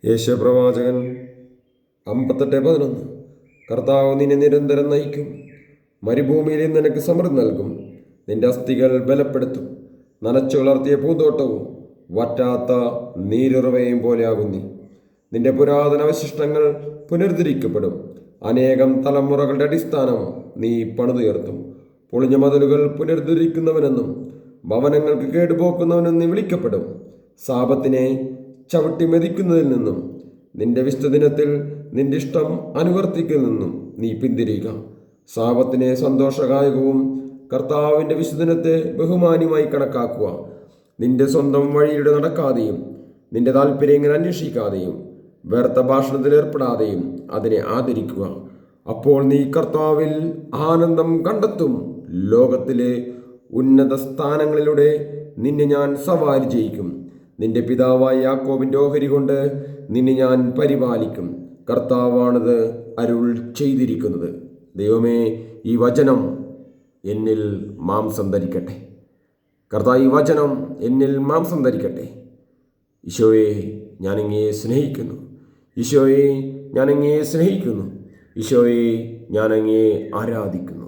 യേശുപ്രവാചകൻ 58:11. കർത്താവ് നിന്നെ നിരന്തരം നയിക്കും, മരുഭൂമിയിൽ നിനക്ക് സമൃദ്ധി നൽകും, നിന്റെ അസ്ഥികൾ ബലപ്പെടുത്തും. നനച്ചു വളർത്തിയ പൂന്തോട്ടവും വറ്റാത്ത നീരുറവയും പോലെയാകും നീ. നിന്റെ പുരാതന അവശിഷ്ടങ്ങൾ പുനരുദ്ധരിക്കപ്പെടും. അനേകം തലമുറകളുടെ അടിസ്ഥാനം നീ പണിതുയർത്തും. പൊളിഞ്ഞ മതിലുകൾ പുനരുദ്ധരിക്കുന്നവനെന്നും ഭവനങ്ങൾക്ക് കേടുപോക്കുന്നവനെന്നും നീ വിളിക്കപ്പെടും. സാപത്തിനെ ചവിട്ടി മെതിക്കുന്നതിൽ നിന്നും നിന്റെ വിശുദ്ധദിനത്തിൽ നിന്റെ ഇഷ്ടം അനുവർത്തിക്കുന്നതിൽ നിന്നും നീ പിന്തിരിയുക. സാപത്തിനെ സന്തോഷകായകവും കർത്താവിൻ്റെ വിശുദ്ധദിനത്തെ ബഹുമാന്യമായി കണക്കാക്കുക. നിന്റെ സ്വന്തം വഴിയിലൂടെ നടക്കാതെയും നിന്റെ താല്പര്യങ്ങൾ അന്വേഷിക്കാതെയും വ്യർത്ഥ ഭാഷണത്തിൽ ഏർപ്പെടാതെയും അതിനെ ആദരിക്കുക. അപ്പോൾ നീ കർത്താവിൽ ആനന്ദം കണ്ടെത്തും. ലോകത്തിലെ ഉന്നത സ്ഥാനങ്ങളിലൂടെ നിന്നെ ഞാൻ സവാരി ചെയ്യിക്കും. നിന്റെ പിതാവായ യാക്കോബിൻ്റെ ഓഹരി കൊണ്ട് നിന്നെ ഞാൻ പരിപാലിക്കും. കർത്താവാണത് അരുൾ ചെയ്തിരിക്കുന്നത്. ദൈവമേ, ഈ വചനം എന്നിൽ മാംസം ധരിക്കട്ടെ. കർത്താവ്, ഈ വചനം എന്നിൽ മാംസം ധരിക്കട്ടെ. ഈശോയെ, ഞാനങ്ങയെ സ്നേഹിക്കുന്നു. ഈശോയെ, ഞാനങ്ങയെ സ്നേഹിക്കുന്നു. ഈശോയെ, ഞാനങ്ങയെ ആരാധിക്കുന്നു.